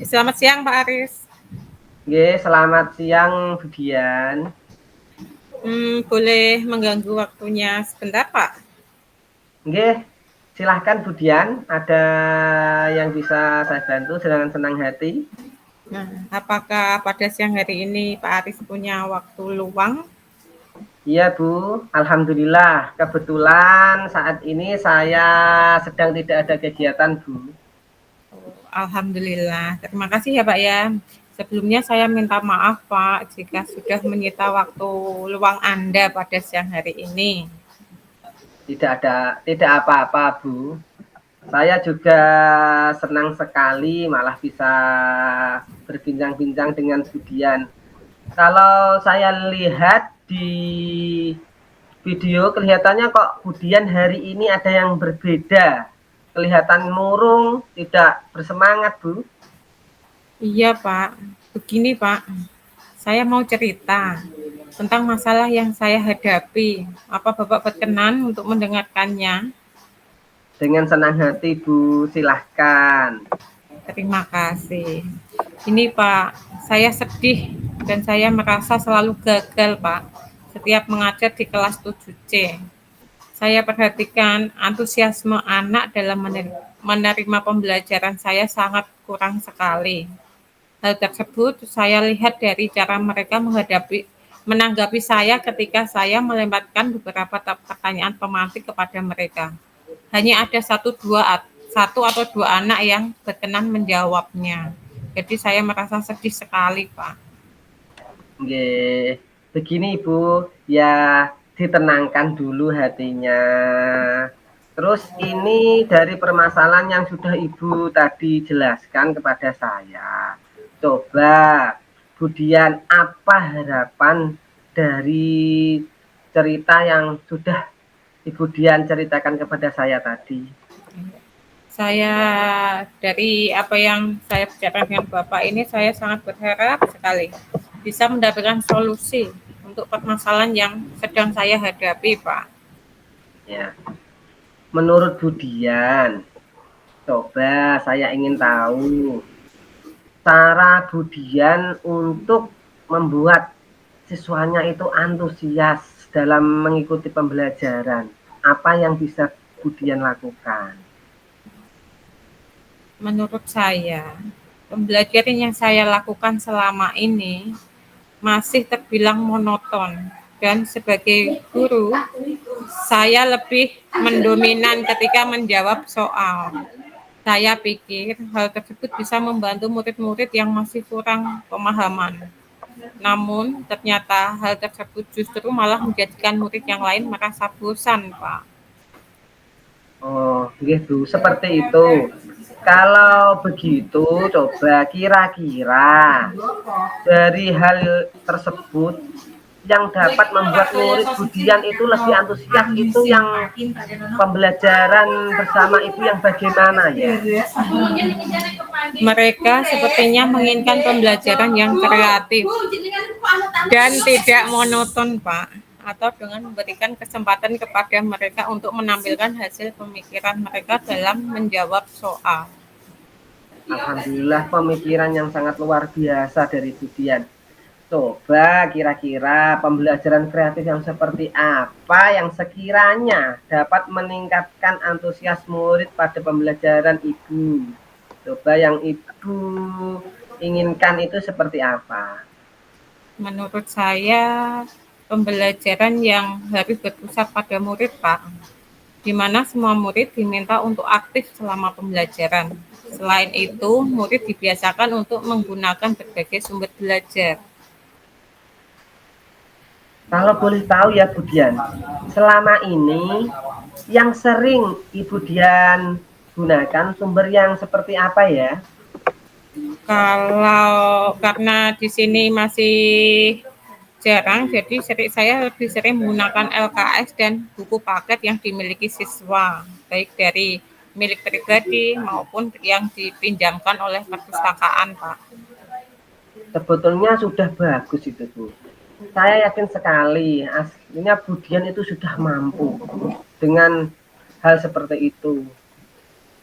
Selamat siang Pak Aris. Nggih, selamat siang Budian. Boleh mengganggu waktunya sebentar Pak? Nggih, silahkan Budian, ada yang bisa saya bantu dengan senang hati? Nah, apakah pada siang hari ini Pak Aris punya waktu luang? Iya Bu, alhamdulillah kebetulan saat ini saya sedang tidak ada kegiatan Bu. Alhamdulillah. Terima kasih ya Pak ya. Sebelumnya saya minta maaf Pak jika sudah menyita waktu luang Anda pada siang hari ini. Tidak apa-apa Bu. Saya juga senang sekali malah bisa berbincang-bincang dengan Budian. Kalau saya lihat di video kelihatannya kok Budian hari ini ada yang berbeda. Kelihatan murung, tidak bersemangat, Bu. Iya Pak, begini Pak, saya mau cerita tentang masalah yang saya hadapi. Apa Bapak berkenan untuk mendengarkannya? Dengan senang hati, Bu. Silahkan. Terima kasih. Ini Pak, saya sedih dan saya merasa selalu gagal Pak setiap mengajar di kelas 7C. Saya perhatikan antusiasme anak dalam menerima pembelajaran saya sangat kurang sekali. Hal tersebut saya lihat dari cara mereka menanggapi saya ketika saya melemparkan beberapa pertanyaan pemantik kepada mereka. Hanya ada satu atau dua anak yang berkenan menjawabnya. Jadi saya merasa sedih sekali, Pak. Nggih. Begini, Bu, ya ditenangkan dulu hatinya. Terus ini dari permasalahan yang sudah Ibu tadi jelaskan kepada saya. Coba Budian apa harapan dari cerita yang sudah Ibu Dian ceritakan kepada saya tadi? Saya dari apa yang saya bicarakan dengan Bapak ini saya sangat berharap sekali bisa mendapatkan solusi untuk permasalahan yang sedang saya hadapi, Pak. Ya, menurut Budian, coba saya ingin tahu cara Budian untuk membuat siswanya itu antusias dalam mengikuti pembelajaran. Apa yang bisa Budian lakukan? Menurut saya, pembelajaran yang saya lakukan selama ini masih terbilang monoton dan sebagai guru, saya lebih mendominan ketika menjawab soal. Saya pikir hal tersebut bisa membantu murid-murid yang masih kurang pemahaman. Namun, ternyata hal tersebut justru malah menjadikan murid yang lain merasa bosan, Pak. Oh, gitu. Seperti itu. Kalau begitu, coba kira-kira dari hal tersebut yang dapat membuat murid Budian itu lebih antusias itu yang pembelajaran bersama itu yang bagaimana ya? Mereka sepertinya menginginkan pembelajaran yang kreatif dan tidak monoton, Pak, atau dengan memberikan kesempatan kepada mereka untuk menampilkan hasil pemikiran mereka dalam menjawab soal. Alhamdulillah pemikiran yang sangat luar biasa dari Budian. Coba kira-kira pembelajaran kreatif yang seperti apa yang sekiranya dapat meningkatkan antusias murid pada pembelajaran Ibu? Coba yang Ibu inginkan itu seperti apa? Menurut saya, pembelajaran yang harus berpusat pada murid, Pak, di mana semua murid diminta untuk aktif selama pembelajaran. Selain itu, murid dibiasakan untuk menggunakan berbagai sumber belajar. Kalau boleh tahu ya Budian, selama ini yang sering Ibu Dian gunakan sumber yang seperti apa ya? Kalau karena di sini masih jarang, jadi saya lebih sering menggunakan LKS dan buku paket yang dimiliki siswa, baik dari milik pribadi maupun yang dipinjamkan oleh perpustakaan, Pak. Sebetulnya sudah bagus itu Bu. Saya yakin sekali aslinya Budian itu sudah mampu dengan hal seperti itu.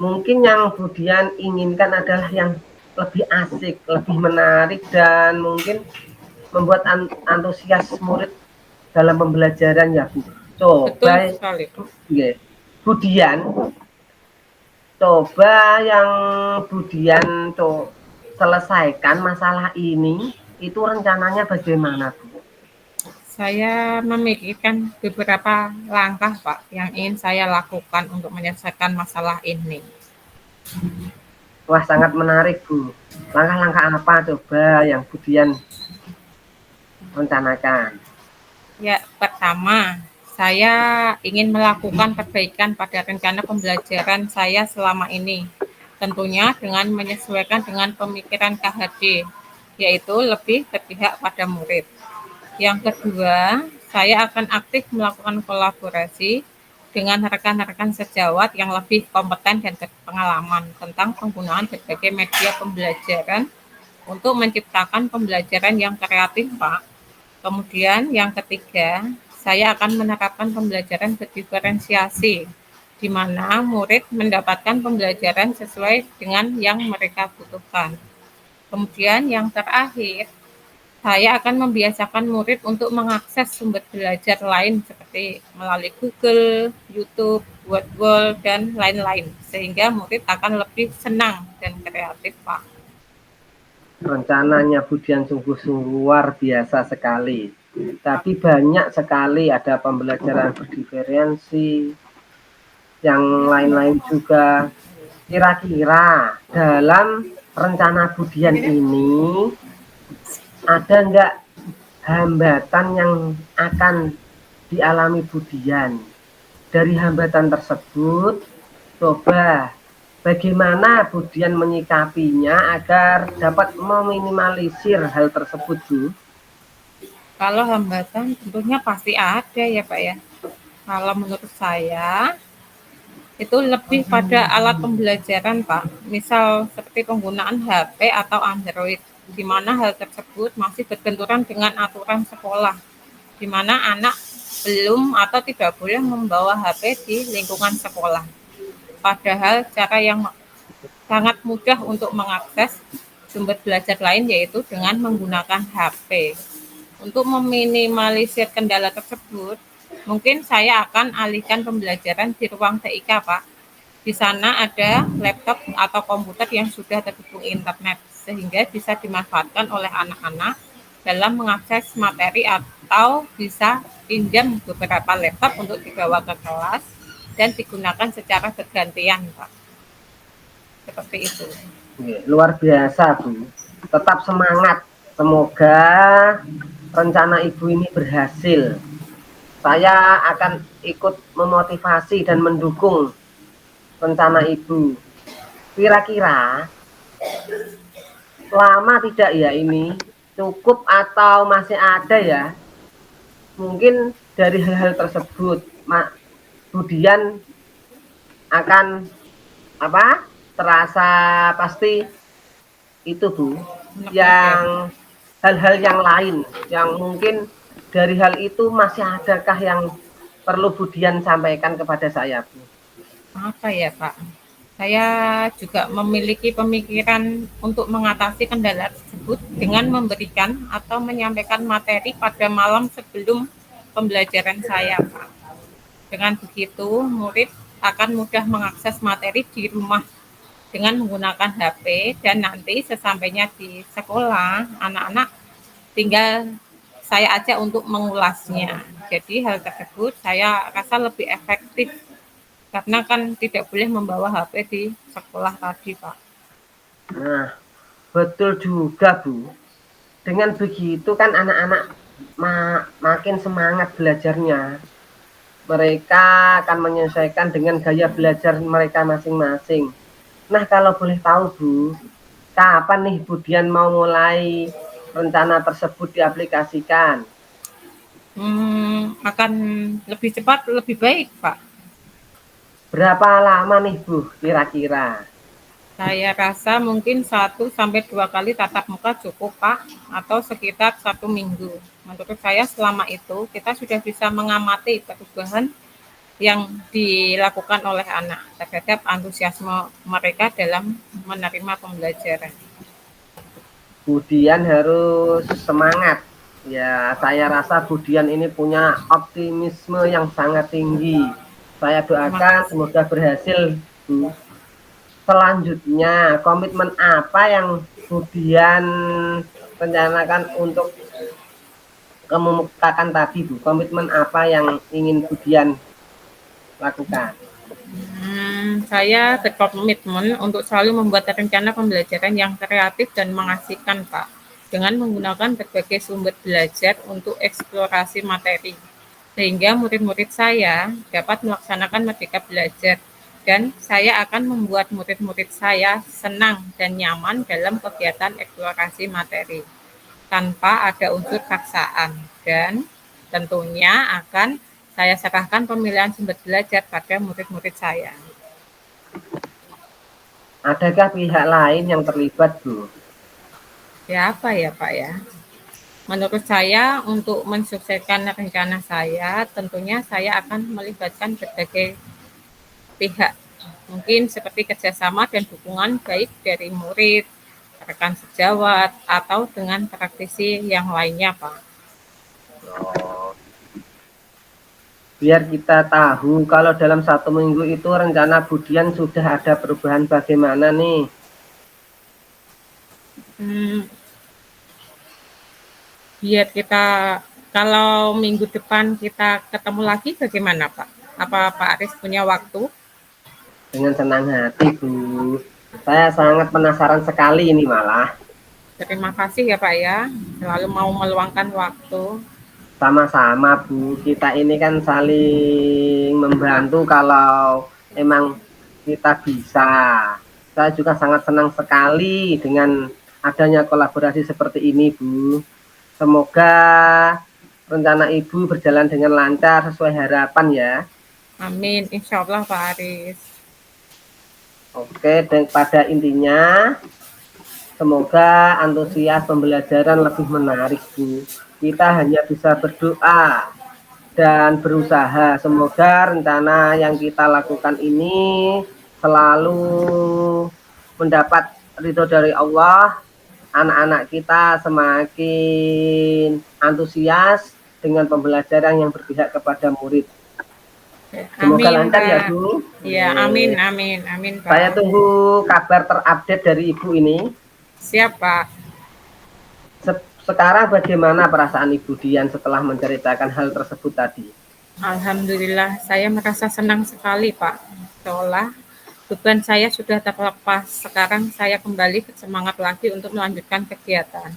Mungkin yang Budian inginkan adalah yang lebih asik, lebih menarik, dan mungkin membuat antusias murid dalam pembelajaran ya Bu. Betul Coba sekali. ya, Budian, coba yang Budian selesaikan masalah ini, itu rencananya bagaimana Bu? Saya memikirkan beberapa langkah, Pak, yang ingin saya lakukan untuk menyelesaikan masalah ini. Wah, sangat menarik Bu. Langkah-langkah apa coba yang Budian rencanakan? Ya, pertama, saya ingin melakukan perbaikan pada rencana pembelajaran saya selama ini. Tentunya dengan menyesuaikan dengan pemikiran KHD, yaitu lebih berpihak pada murid. Yang kedua, saya akan aktif melakukan kolaborasi dengan rekan-rekan sejawat yang lebih kompeten dan berpengalaman tentang penggunaan berbagai media pembelajaran untuk menciptakan pembelajaran yang kreatif, Pak. Kemudian yang ketiga, saya akan menerapkan pembelajaran berdiferensiasi, di mana murid mendapatkan pembelajaran sesuai dengan yang mereka butuhkan. Kemudian yang terakhir, saya akan membiasakan murid untuk mengakses sumber belajar lain seperti melalui Google, YouTube, Wordwall, dan lain-lain, sehingga murid akan lebih senang dan kreatif, Pak. Rencananya Budian sungguh-sungguh luar biasa sekali. Tapi banyak sekali ada pembelajaran berdiferensi, yang lain-lain juga. Kira-kira dalam rencana Budian ini ada nggak hambatan yang akan dialami Budian? Dari hambatan tersebut, coba bagaimana Budian menyikapinya agar dapat meminimalisir hal tersebut, Bu? Kalau hambatan tentunya pasti ada ya Pak ya. Kalau menurut saya itu lebih pada alat pembelajaran Pak. Misal seperti penggunaan HP atau Android, di mana hal tersebut masih berbenturan dengan aturan sekolah, di mana anak belum atau tidak boleh membawa HP di lingkungan sekolah. Padahal cara yang sangat mudah untuk mengakses sumber belajar lain yaitu dengan menggunakan HP. Untuk meminimalisir kendala tersebut, mungkin saya akan alihkan pembelajaran di ruang TIK, Pak. Di sana ada laptop atau komputer yang sudah terhubung internet, sehingga bisa dimanfaatkan oleh anak-anak dalam mengakses materi atau bisa pinjam beberapa laptop untuk dibawa ke kelas dan digunakan secara bergantian, Pak. Seperti itu. Luar biasa, Bu. Tetap semangat. Semoga rencana Ibu ini berhasil. Saya akan ikut memotivasi dan mendukung rencana Ibu. Kira-kira lama tidak ya ini? Cukup atau masih ada ya? Mungkin dari hal-hal tersebut, Budian akan terasa pasti itu Bu, yang hal-hal yang lain yang mungkin dari hal itu masih adakah yang perlu Budian sampaikan kepada saya Bu? Apa ya Pak? Saya juga memiliki pemikiran untuk mengatasi kendala tersebut dengan memberikan atau menyampaikan materi pada malam sebelum pembelajaran saya, Pak. Dengan begitu, murid akan mudah mengakses materi di rumah dengan menggunakan HP dan nanti sesampainya di sekolah, anak-anak tinggal saya ajak untuk mengulasnya. Jadi hal tersebut saya rasa lebih efektif karena kan tidak boleh membawa HP di sekolah tadi, Pak. Nah, betul juga Bu. Dengan begitu kan anak-anak makin semangat belajarnya. Mereka akan menyesuaikan dengan gaya belajar mereka masing-masing. Nah, kalau boleh tahu Bu, kapan nih Budian mau mulai rencana tersebut diaplikasikan? Akan lebih cepat, lebih baik, Pak. Berapa lama nih Bu kira-kira? Saya rasa mungkin 1 sampai 2 kali tatap muka cukup, Pak, atau sekitar 1 minggu. Menurut saya selama itu kita sudah bisa mengamati perubahan yang dilakukan oleh anak terhadap antusiasme mereka dalam menerima pembelajaran. Budian harus semangat. Ya, saya rasa Budian ini punya optimisme yang sangat tinggi. Saya Terima doakan kasih. semoga berhasil, Bu. Selanjutnya, komitmen apa yang Budian rencanakan untuk kemukakan tadi, Bu? Komitmen apa yang ingin Budian lakukan? Saya berkomitmen untuk selalu membuat rencana pembelajaran yang kreatif dan mengasihkan, Pak, dengan menggunakan berbagai sumber belajar untuk eksplorasi materi, sehingga murid-murid saya dapat melaksanakan merdeka belajar, dan saya akan membuat murid-murid saya senang dan nyaman dalam kegiatan eksplorasi materi, tanpa ada unsur paksaan, dan tentunya akan saya serahkan pemilihan sumber belajar pada murid-murid saya. Adakah pihak lain yang terlibat, Bu? Ya apa ya Pak ya? Menurut saya untuk mensukseskan rencana saya, tentunya saya akan melibatkan berbagai pihak. Mungkin seperti kerjasama dan dukungan baik dari murid, rekan sejawat, atau dengan praktisi yang lainnya, Pak. Oh, biar kita tahu kalau dalam 1 minggu itu rencana Budian sudah ada perubahan bagaimana nih? Hmm, biar kita kalau minggu depan kita ketemu lagi bagaimana, Pak? Apa Pak Aris punya waktu? Dengan senang hati, Bu. Saya sangat penasaran sekali ini malah. Terima kasih ya Pak ya, selalu mau meluangkan waktu. Sama-sama, Bu. Kita ini kan saling membantu kalau emang kita bisa. Saya juga sangat senang sekali dengan adanya kolaborasi seperti ini, Bu. Semoga rencana Ibu berjalan dengan lancar sesuai harapan ya. Amin, insya Allah Pak Aris. Oke, dan pada intinya semoga antusias pembelajaran lebih menarik, Bu. Kita hanya bisa berdoa dan berusaha. Semoga rencana yang kita lakukan ini selalu mendapat ridho dari Allah. Anak-anak kita semakin antusias dengan pembelajaran yang berpihak kepada murid. Semoga Amin lancar ya, Pak. Bu. Ya, amin, amin, amin Saya Pak. tunggu kabar terupdate dari Ibu ini. Siap Pak. Sekarang bagaimana perasaan Ibu Dian setelah menceritakan hal tersebut tadi? Alhamdulillah, saya merasa senang sekali Pak. Seolah beban saya sudah terlepas. Sekarang saya kembali bersemangat lagi untuk melanjutkan kegiatan.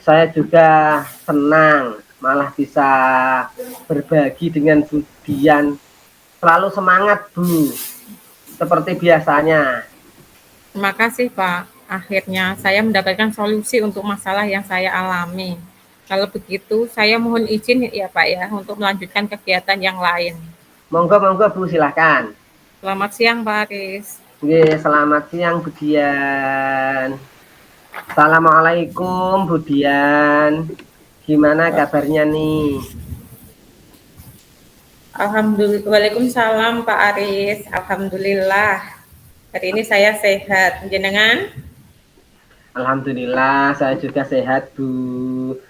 Saya juga senang malah bisa berbagi dengan Bu Dian. Selalu semangat, Bu. Seperti biasanya. Terima kasih Pak. Akhirnya saya mendapatkan solusi untuk masalah yang saya alami. Kalau begitu, saya mohon izin ya Pak ya untuk melanjutkan kegiatan yang lain. Monggo, monggo, Bu, silakan. Selamat siang Pak Aris. Oke, selamat siang, Bu Dian. Assalamualaikum, Bu Dian. Gimana kabarnya nih? Alhamdulillah. Waalaikumsalam Pak Aris. Alhamdulillah. Hari ini saya sehat. Jenengan? Alhamdulillah, saya juga sehat, Bu.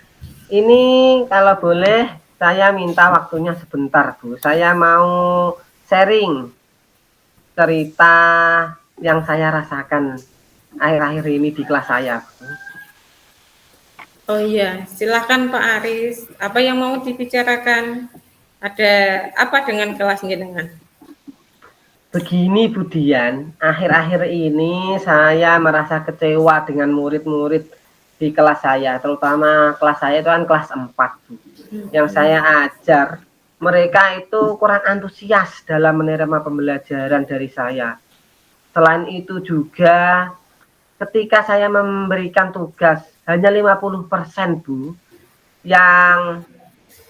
Ini kalau boleh, saya minta waktunya sebentar, Bu. Saya mau sharing cerita yang saya rasakan akhir-akhir ini di kelas saya, Bu. Oh iya, silakan Pak Aris. Apa yang mau dibicarakan? Ada apa dengan kelas jenengan? Begini, Bu Dian, akhir-akhir ini saya merasa kecewa dengan murid-murid di kelas saya, terutama kelas saya itu kan kelas 4, Bu. Yang saya ajar, mereka itu kurang antusias dalam menerima pembelajaran dari saya. Selain itu juga ketika saya memberikan tugas hanya 50%, Bu, yang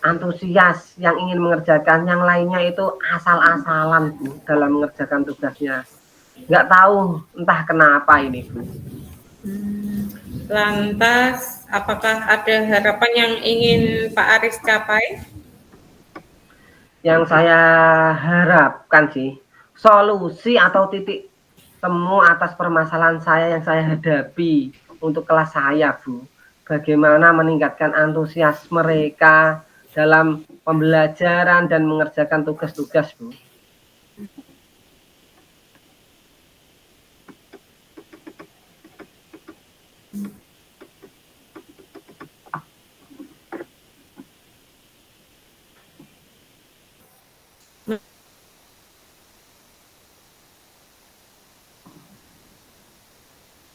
antusias, yang ingin mengerjakan, yang lainnya itu asal-asalan, Bu, dalam mengerjakan tugasnya. Nggak tahu entah kenapa ini, Bu. Lantas, apakah ada harapan yang ingin Pak Aris capai? Yang saya harapkan sih, solusi atau titik temu atas permasalahan saya yang saya hadapi. untuk kelas saya, Bu. Bagaimana meningkatkan antusias mereka dalam pembelajaran dan mengerjakan tugas-tugas, Bu.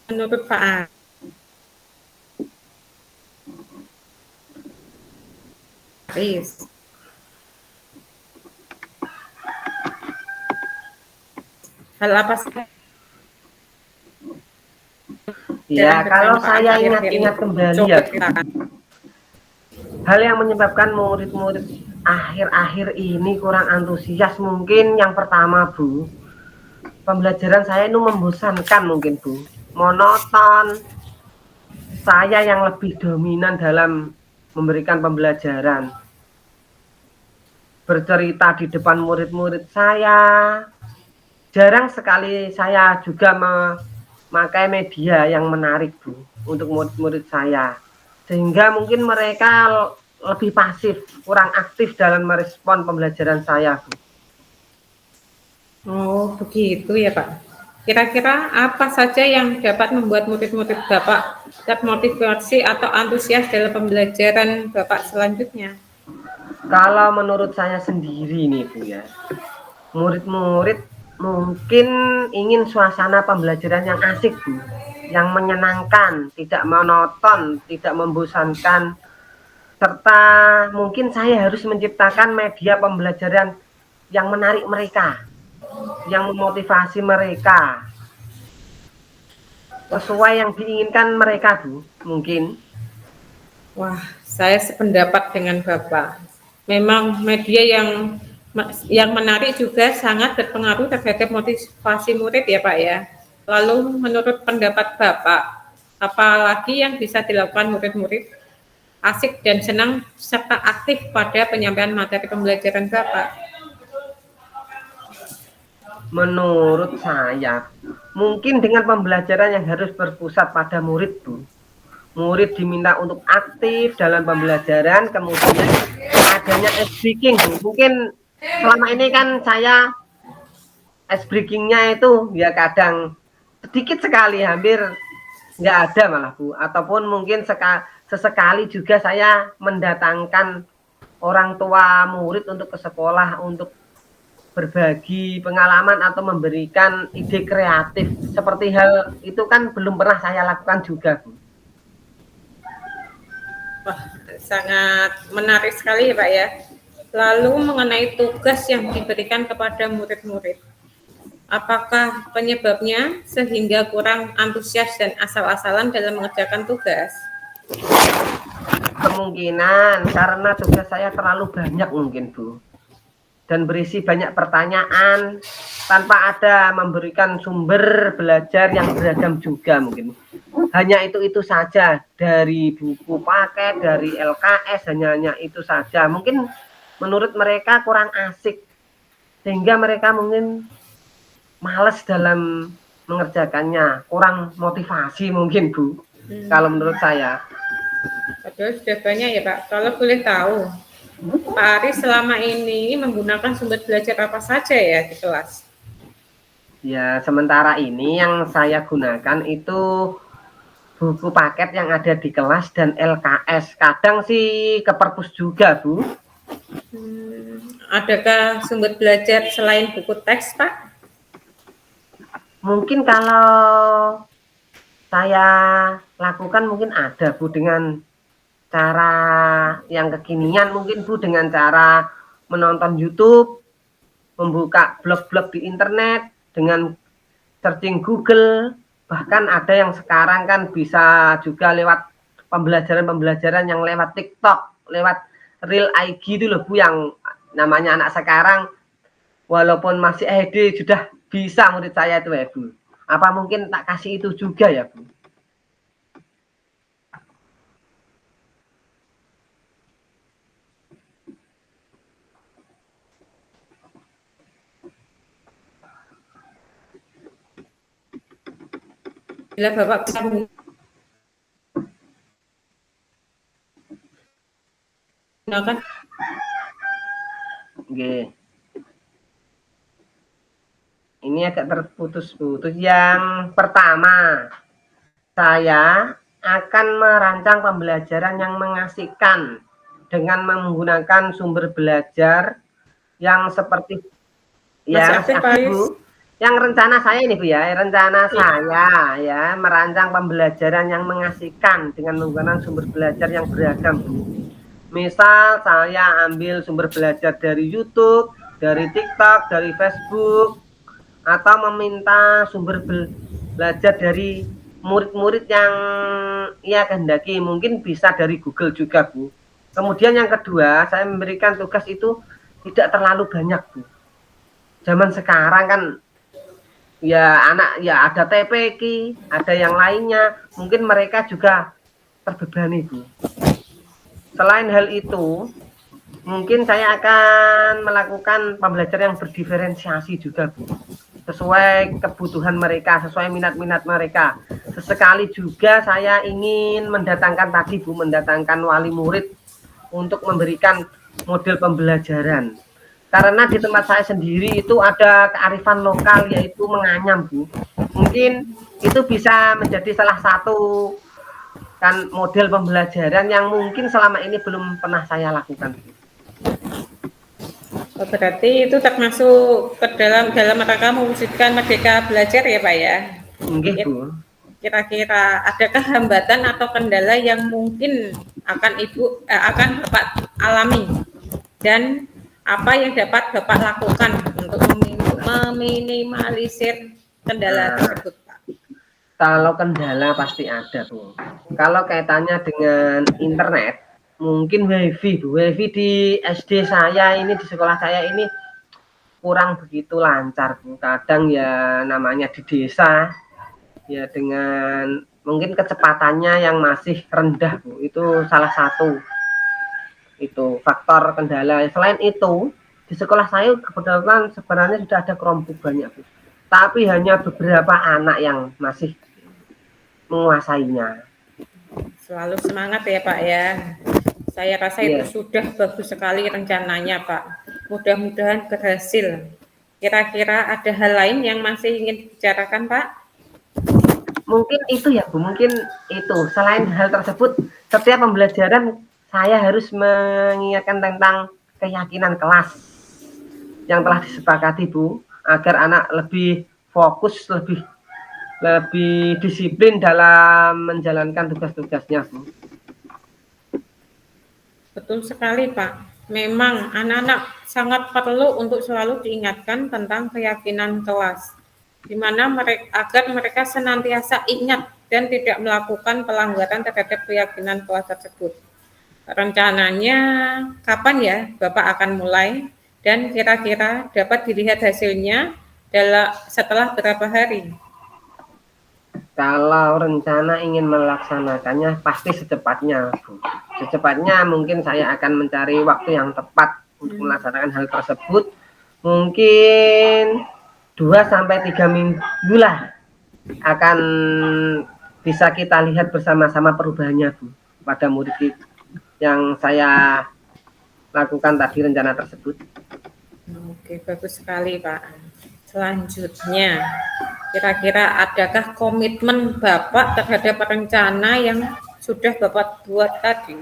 Menurut Pak Aris, hal apa saja Ya, kalau bermanfaat saya akhir-akhir ini? ingat-ingat kembali Coba ya, Bu. ceritakan. Hal yang menyebabkan murid-murid akhir-akhir ini kurang antusias mungkin yang pertama, Bu, pembelajaran saya itu membosankan mungkin, Bu. Monoton. Saya yang lebih dominan dalam memberikan pembelajaran. Bercerita di depan murid-murid saya. Jarang sekali saya juga memakai media yang menarik, Bu, untuk murid-murid saya. Sehingga mungkin mereka lebih pasif, kurang aktif dalam merespon pembelajaran saya, Bu. Oh, begitu ya, Pak. Kira-kira apa saja yang dapat membuat murid-murid Bapak termotivasi atau antusias dalam pembelajaran Bapak selanjutnya? Kalau menurut saya sendiri nih, Bu ya, murid-murid mungkin ingin suasana pembelajaran yang asik, Bu, yang menyenangkan, tidak monoton, tidak membosankan, serta mungkin saya harus menciptakan media pembelajaran yang menarik mereka, yang memotivasi mereka, sesuai yang diinginkan mereka, Bu, mungkin. Wah, saya sependapat dengan Bapak. Memang media yang menarik juga sangat berpengaruh terhadap motivasi murid ya, Pak ya. Lalu menurut pendapat Bapak, apalagi yang bisa dilakukan murid-murid asik dan senang serta aktif pada penyampaian materi pembelajaran Bapak? Menurut saya, mungkin dengan pembelajaran yang harus berpusat pada murid, Bu. Murid diminta untuk aktif dalam pembelajaran, kemudian adanya ice breaking, Bu. Mungkin selama ini kan saya ice breaking-nya itu ya kadang sedikit sekali, hampir nggak ada malah, Bu. Ataupun mungkin sesekali juga saya mendatangkan orang tua murid untuk ke sekolah untuk berbagi pengalaman atau memberikan ide kreatif. Seperti hal itu kan belum pernah saya lakukan juga, Bu. Wah, sangat menarik sekali ya Pak ya. Lalu mengenai tugas yang diberikan kepada murid-murid, apakah penyebabnya sehingga kurang antusias dan asal-asalan dalam mengerjakan tugas? Kemungkinan karena tugas saya terlalu banyak mungkin, Bu. Dan berisi banyak pertanyaan tanpa ada memberikan sumber belajar yang beragam juga mungkin. Hanya itu saja dari buku paket, dari LKS hanya itu saja. Mungkin menurut mereka kurang asik sehingga mereka mungkin males dalam mengerjakannya, kurang motivasi mungkin, Bu. Kalau menurut saya. Padahal sudah banyak ya Pak. Kalau boleh tahu, Pak Aris selama ini menggunakan sumber belajar apa saja ya di kelas? Ya, sementara ini yang saya gunakan itu buku paket yang ada di kelas dan LKS. Kadang sih ke perpus juga, Bu. Adakah sumber belajar selain buku teks, Pak? Mungkin kalau saya lakukan mungkin ada, Bu, dengan cara yang kekinian mungkin, Bu, dengan cara menonton YouTube, membuka blog-blog di internet, dengan searching Google, bahkan ada yang sekarang kan bisa juga lewat pembelajaran-pembelajaran yang lewat TikTok, lewat Real IG itu loh, Bu, yang namanya anak sekarang walaupun masih SD sudah bisa murid saya itu ya, Bu. Apa mungkin tak kasih itu juga ya, Bu? Bila Bapak bisa Gunakan Oke. Ini agak terputus-putus. Yang pertama, saya akan merancang pembelajaran yang mengasihkan dengan menggunakan sumber belajar yang seperti masih ya masih aktif, Pak aktif Yus? Bu. Yang rencana saya ini Bu ya, rencana saya ya merancang pembelajaran yang mengasihkan dengan menggunakan sumber belajar yang beragam Bu. Misal saya ambil sumber belajar dari YouTube, dari TikTok, dari Facebook, atau meminta sumber belajar dari murid-murid yang ia kehendaki, mungkin bisa dari Google juga Bu. Kemudian yang kedua, saya memberikan tugas itu tidak terlalu banyak Bu. Zaman sekarang kan ya anak ya ada TPQ, ada yang lainnya, mungkin mereka juga terbebani Bu. Selain hal itu, mungkin saya akan melakukan pembelajaran yang berdiferensiasi juga Bu. Sesuai kebutuhan mereka, sesuai minat-minat mereka. Sesekali juga saya ingin mendatangkan tadi Bu, mendatangkan wali murid untuk memberikan model pembelajaran. Karena di tempat saya sendiri itu ada kearifan lokal yaitu menganyam Bu. Mungkin itu bisa menjadi salah satu kan model pembelajaran yang mungkin selama ini belum pernah saya lakukan. Oh, berarti itu termasuk ke dalam rangka mewujudkan merdeka belajar ya Pak ya? Nggih Bu. Kira-kira adakah hambatan atau kendala yang mungkin akan Bapak alami dan apa yang dapat Bapak lakukan untuk meminimalisir kendala tersebut Pak? Kalau kendala pasti ada Bu. Kalau kaitannya dengan internet, mungkin wifi Bu. Wifi di SD saya ini, di sekolah saya ini kurang begitu lancar Bu. Kadang ya namanya di desa, ya dengan mungkin kecepatannya yang masih rendah Bu. Itu salah satu itu faktor kendala. Selain itu, di sekolah saya kebetulan sebenarnya sudah ada Chromebook banyak Bu. Tapi hanya beberapa anak yang masih menguasainya. Selalu semangat ya Pak ya. Saya rasa itu Iya. sudah bagus sekali rencananya Pak. Mudah-mudahan berhasil. Kira-kira ada hal lain yang masih ingin dibicarakan Pak? Mungkin itu ya Bu, mungkin itu. Selain hal tersebut, setiap pembelajaran saya harus mengingatkan tentang keyakinan kelas yang telah disepakati Bu, agar anak lebih fokus, lebih disiplin dalam menjalankan tugas-tugasnya Bu. Betul sekali Pak. Memang anak-anak sangat perlu untuk selalu diingatkan tentang keyakinan kelas, di mana agar mereka senantiasa ingat dan tidak melakukan pelanggaran terhadap keyakinan kelas tersebut. Rencananya kapan ya Bapak akan mulai dan kira-kira dapat dilihat hasilnya setelah berapa hari? Kalau rencana ingin melaksanakannya pasti secepatnya Bu. Secepatnya mungkin saya akan mencari waktu yang tepat untuk melaksanakan hal tersebut. Mungkin 2-3 minggu lah akan bisa kita lihat bersama-sama perubahannya Bu pada murid yang saya lakukan tadi rencana tersebut. Oke, bagus sekali Pak. Selanjutnya, kira-kira adakah komitmen Bapak terhadap rencana yang sudah Bapak buat tadi?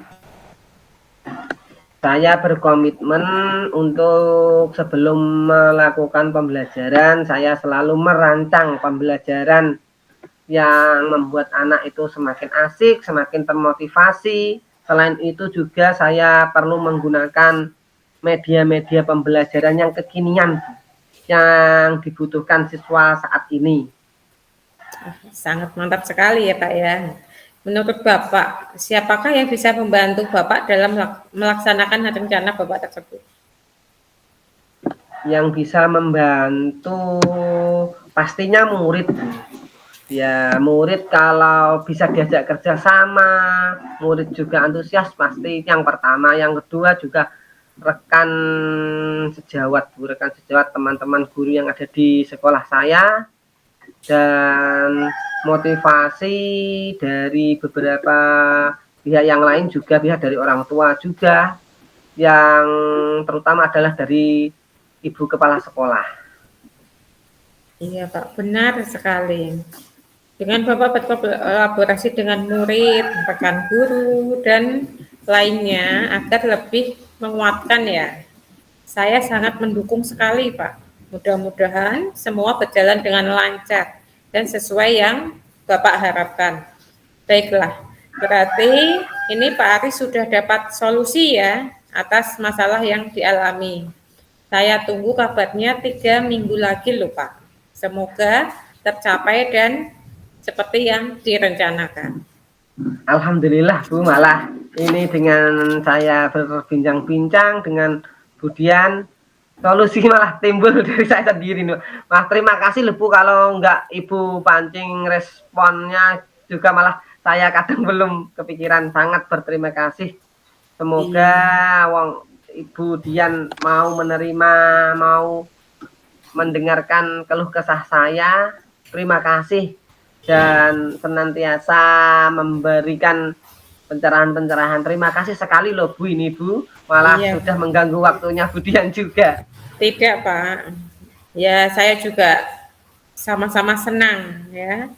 Saya berkomitmen untuk sebelum melakukan pembelajaran, saya selalu merancang pembelajaran yang membuat anak itu semakin asik, semakin termotivasi. Selain itu juga saya perlu menggunakan media-media pembelajaran yang kekinian yang dibutuhkan siswa saat ini. Sangat mantap sekali ya Pak ya. Menurut Bapak, siapakah yang bisa membantu Bapak dalam melaksanakan rencana Bapak tersebut? Yang bisa membantu pastinya murid. Ya, murid kalau bisa diajak kerja sama, murid juga antusias pasti yang pertama. Yang kedua juga rekan sejawat, rekan sejawat teman-teman guru yang ada di sekolah saya, dan motivasi dari beberapa pihak yang lain juga, pihak dari orang tua juga. yang terutama adalah dari Ibu Kepala Sekolah. Iya Pak, benar sekali. Dengan Bapak berkolaborasi dengan murid, rekan guru, dan lainnya agar lebih menguatkan ya. Saya sangat mendukung sekali Pak. Mudah-mudahan semua berjalan dengan lancar dan sesuai yang Bapak harapkan. Baiklah, berarti ini Pak Aris sudah dapat solusi ya atas masalah yang dialami. Saya tunggu kabarnya 3 minggu lagi loh Pak. Semoga tercapai dan seperti yang direncanakan. Alhamdulillah Bu, malah ini dengan saya berbincang-bincang dengan Bu Dian, solusi malah timbul dari saya sendiri. Mas terima kasih loh Bu, kalau enggak Ibu pancing responnya juga malah saya kadang belum kepikiran. Sangat berterima kasih. Semoga Ibu Dian mau menerima, mau mendengarkan keluh kesah saya. Terima kasih dan senantiasa memberikan pencerahan-pencerahan. Terima kasih sekali loh Bu, ini Bu. Malah sudah mengganggu waktunya Bu Dian juga. Tidak Pak. Ya saya juga sama-sama senang ya.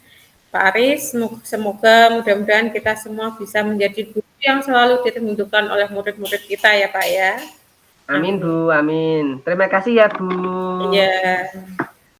Pak Aris, semoga mudah-mudahan kita semua bisa menjadi guru yang selalu dirindukan oleh murid-murid kita ya Pak ya. Amin Bu, amin. Terima kasih ya Bu. Iya.